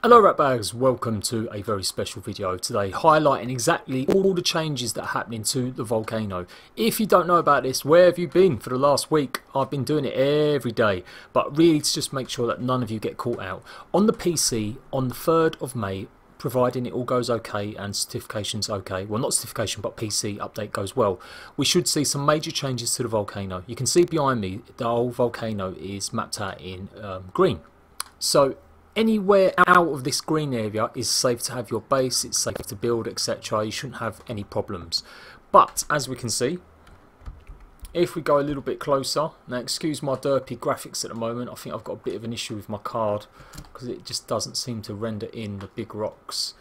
Hello ratbags, welcome to a very special video today highlighting exactly all the changes that are happening to the volcano. If you don't know about this, where have you been for the last week? I've been doing it every day, but really to just make sure that none of you get caught out. On the PC, on the 3rd of May, providing it all goes okay and certification's okay, well not certification but PC update goes well, we should see some major changes to the volcano. You can see behind me the whole volcano is mapped out in green. So anywhere out of this green area is safe to have your base, it's safe to build, etc. You shouldn't have any problems. But as we can see, if we go a little bit closer, now excuse my derpy graphics at the moment, I think I've got a bit of an issue with my card because it just doesn't seem to render in the big rocks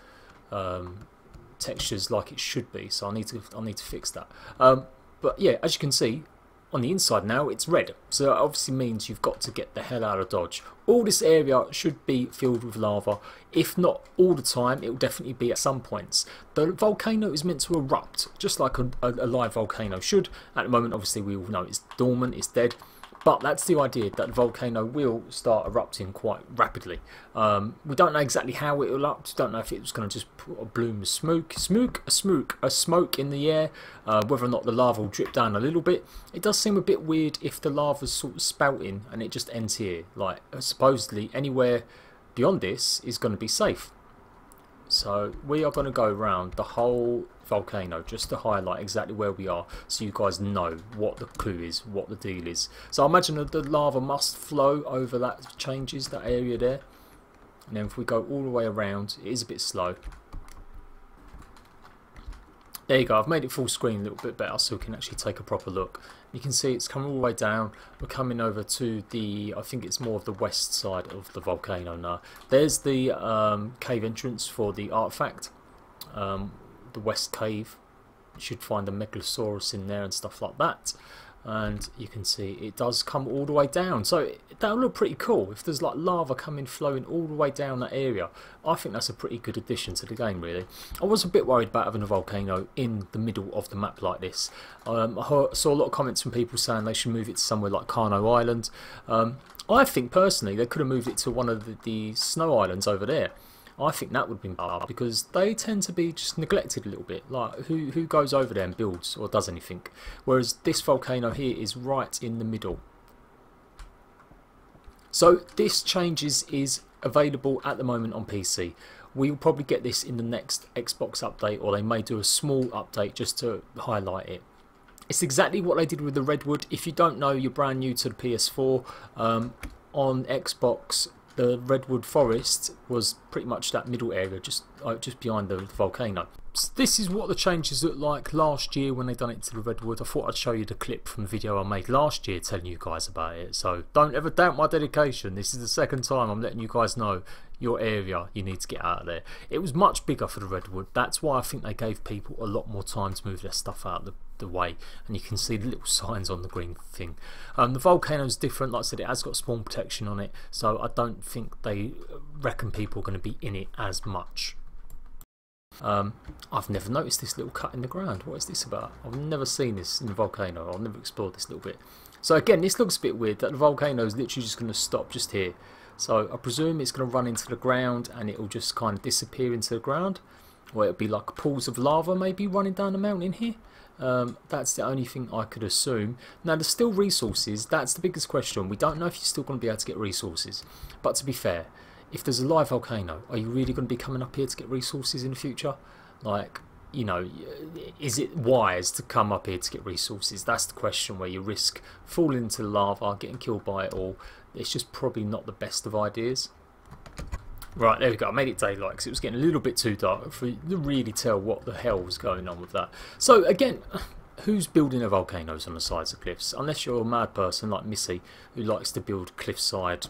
textures like it should be, so I need to fix that. But yeah, as you can see, on the inside now it's red, so that obviously means you've got to get the hell out of Dodge. All this area should be filled with lava, if not all the time, it will definitely be at some points. The volcano is meant to erupt just like a live volcano should. At the moment obviously we all know it's dormant, it's dead, but that's the idea, that the volcano will start erupting quite rapidly. We don't know exactly how it will erupt, we don't know if it's going to just put a bloom of smoke in the air, whether or not the lava will drip down a little bit. It does seem a bit weird if the lava's sort of spouting and it just ends here. Like supposedly anywhere beyond this is going to be safe. So we are going to go around the whole volcano just to highlight exactly where we are so you guys know what the clue is, what the deal is. So I imagine that the lava must flow over that changes, that area there. And then if we go all the way around, it is a bit slow. There you go, I've made it full screen a little bit better so we can actually take a proper look. You can see it's coming all the way down. We're coming over to the, I think it's more of the west side of the volcano now. There's the cave entrance for the artifact. The west cave. You should find the Megalosaurus in there and stuff like that. And you can see it does come all the way down, so that'll look pretty cool if there's like lava coming flowing all the way down that area. I think that's a pretty good addition to the game really. I was a bit worried about having a volcano in the middle of the map like this. I saw a lot of comments from people saying they should move it to somewhere like Kano Island. I think personally they could have moved it to one of the snow islands over there. I think that would be better because they tend to be just neglected a little bit. Like who goes over there and builds or does anything? Whereas this volcano here is right in the middle. So this changes is available at the moment on PC. We will probably get this in the next Xbox update, or they may do a small update just to highlight it. It's exactly what they did with the Redwood. If you don't know, you're brand new to the PS4. On Xbox, the Redwood Forest was pretty much that middle area, just behind the volcano. So this is what the changes looked like last year when they done it to the Redwood. I thought I'd show you the clip from the video I made last year telling you guys about it. So don't ever doubt my dedication. This is the second time I'm letting you guys know your area, you need to get out of there. It was much bigger for the Redwood. That's why I think they gave people a lot more time to move their stuff out the way, and you can see the little signs on the green thing. The volcano is different, like I said, it has got spawn protection on it, so I don't think they reckon people are going to be in it as much. I've never noticed this little cut in the ground. What is this about? I've never seen this in the volcano. I've never explored this little bit. So again, this looks a bit weird that the volcano is literally just going to stop just here. So I presume it's going to run into the ground and it will just kind of disappear into the ground, or it'll be like pools of lava maybe running down the mountain here. That's the only thing I could assume. Now there's still resources, that's the biggest question. We don't know if you're still going to be able to get resources, but to be fair, if there's a live volcano, are you really going to be coming up here to get resources in the future? Like, you know, is it wise to come up here to get resources? That's the question, where you risk falling into the lava, getting killed by it all. It's just probably not the best of ideas. Right, there we go. I made it daylight because it was getting a little bit too dark for you to really tell what the hell was going on with that. So again, who's building the volcanoes on the sides of cliffs? Unless you're a mad person like Missy who likes to build cliffside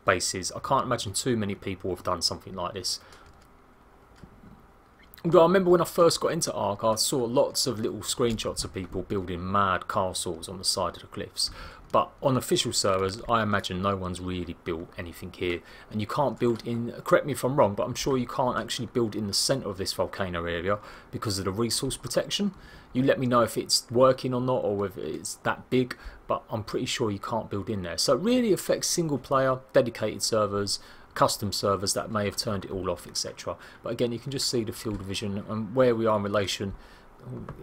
bases. I can't imagine too many people have done something like this. But I remember when I first got into ARK, I saw lots of little screenshots of people building mad castles on the side of the cliffs. But on official servers, I imagine no one's really built anything here. And you can't build in, correct me if I'm wrong, but I'm sure you can't actually build in the centre of this volcano area because of the resource protection. You let me know if it's working or not, or whether it's that big, but I'm pretty sure you can't build in there. So it really affects single player, dedicated servers, custom servers that may have turned it all off, etc. But again, you can just see the field of vision and where we are in relation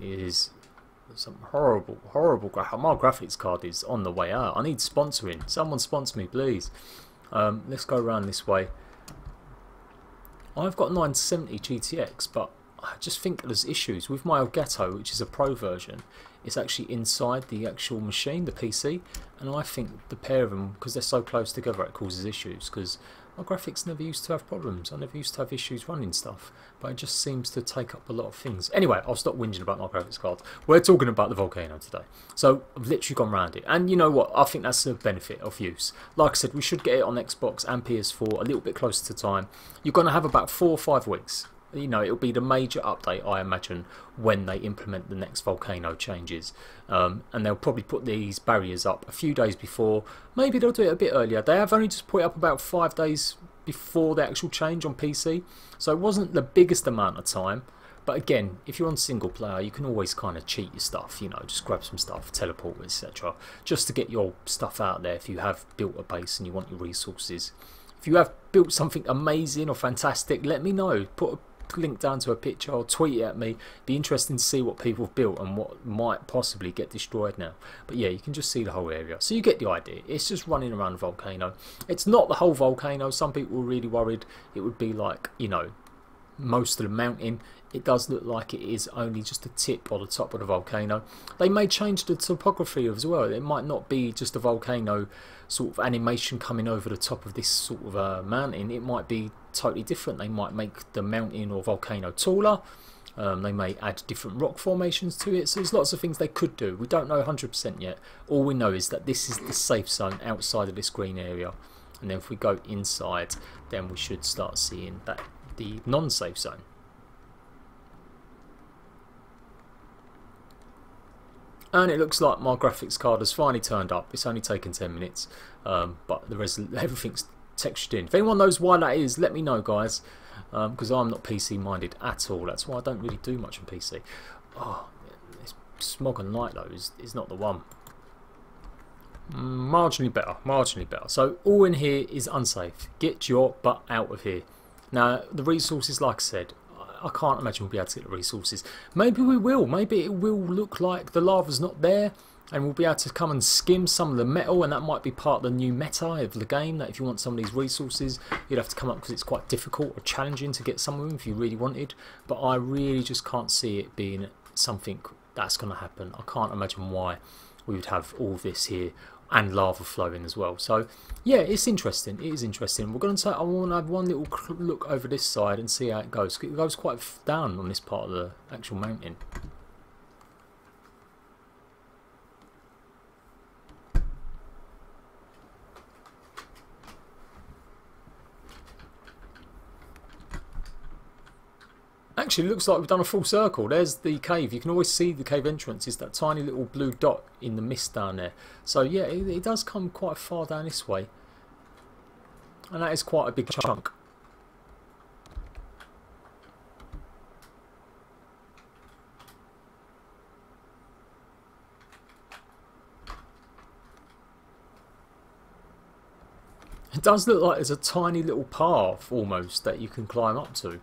is some horrible my graphics card is on the way out. I need sponsoring. Someone sponsor me, please. Let's go around this way. I've got 970 GTX, but I just think there's issues with my Elgato, which is a pro version. It's actually inside the actual machine, the PC, and I think the pair of them, because they're so close together, it causes issues, because my graphics never used to have problems. I never used to have issues running stuff, but it just seems to take up a lot of things. Anyway, I'll stop whinging about my graphics card. We're talking about the Volcano today. So I've literally gone around it, and you know what, I think that's a benefit of use. Like I said, we should get it on Xbox and PS4 a little bit closer to time. You're going to have about 4 or 5 weeks. You know, it'll be the major update, I imagine, when they implement the next Volcano changes. And they'll probably put these barriers up a few days before. Maybe they'll do it a bit earlier. They have only just put it up about 5 days before the actual change on PC. So it wasn't the biggest amount of time. But again, if you're on single player, you can always kind of cheat your stuff. You know, just grab some stuff, teleport, etc. Just to get your stuff out there if you have built a base and you want your resources. If you have built something amazing or fantastic, let me know. Put a link down to a picture or tweet it at me. Be interesting to see what people have built and what might possibly get destroyed now. But yeah, you can just see the whole area, so you get the idea. It's just running around the volcano. It's not the whole volcano. Some people were really worried it would be like, you know, most of the mountain. It does look like it is only just the tip or the top of the volcano. They may change the topography as well. It might not be just a volcano sort of animation coming over the top of this sort of mountain. It might be totally different. They might make the mountain or volcano taller. They may add different rock formations to it. So there's lots of things they could do. We don't know 100% yet. All we know is that this is the safe zone outside of this green area. And then if we go inside, then we should start seeing that the non-safe zone. And it looks like my graphics card has finally turned up. It's only taken 10 minutes, but everything's textured in. If anyone knows why that is, let me know, guys, because I'm not PC minded at all. That's why I don't really do much on PC. Oh, this smog and light though is not the one. Marginally better, marginally better. So all in here is unsafe. Get your butt out of here. Now the resources, like I said, I can't imagine we'll be able to get the resources. Maybe we will. Maybe it will look like the lava's not there and we'll be able to come and skim some of the metal, and that might be part of the new meta of the game, that if you want some of these resources you'd have to come up, because it's quite difficult or challenging to get some of them if you really wanted. But I really just can't see it being something that's going to happen. I can't imagine why we would have all this here and lava flowing as well. So yeah, it's interesting. It is interesting. We're going to I want to have one little look over this side and see how it goes. It goes quite down on this part of the actual mountain. Actually, it looks like we've done a full circle. There's the cave. You can always see the cave entrance. It's that tiny little blue dot in the mist down there. So yeah, it does come quite far down this way. And that is quite a big chunk. It does look like there's a tiny little path almost that you can climb up to.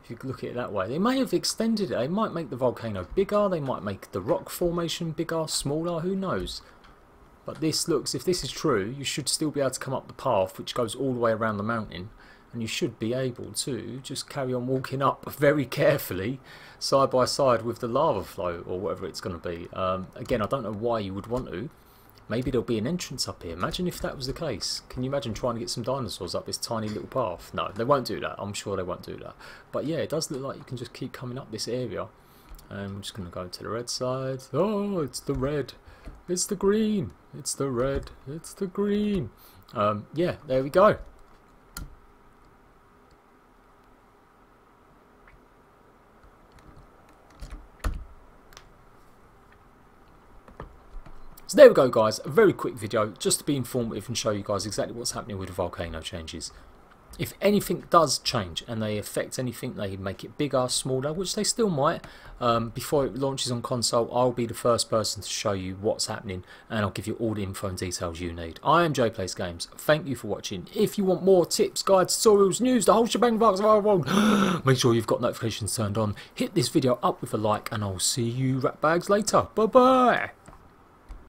If you look at it that way. They may have extended it. They might make the volcano bigger. They might make the rock formation bigger, smaller. Who knows? But this looks, if this is true, you should still be able to come up the path which goes all the way around the mountain. And you should be able to just carry on walking up very carefully, side by side with the lava flow or whatever it's going to be. Again, I don't know why you would want to. Maybe there'll be an entrance up here. Imagine if that was the case. Can you imagine trying to get some dinosaurs up this tiny little path? No, they won't do that. I'm sure they won't do that. But yeah, it does look like you can just keep coming up this area. And we're just going to go to the red side. Oh, it's the red. It's the green. It's the red. It's the green. Yeah, there we go. So there we go, guys, a very quick video just to be informative and show you guys exactly what's happening with the volcano changes. if anything does change and they affect anything, they make it bigger, smaller, which they still might, before it launches on console, I'll be the first person to show you what's happening, and I'll give you all the info and details you need. I am Jade Plays Games. Thank you for watching. If you want more tips, guides, tutorials, news, the whole shebang, make sure you've got notifications turned on. Hit this video up with a like, and I'll see you ratbags later. Bye bye.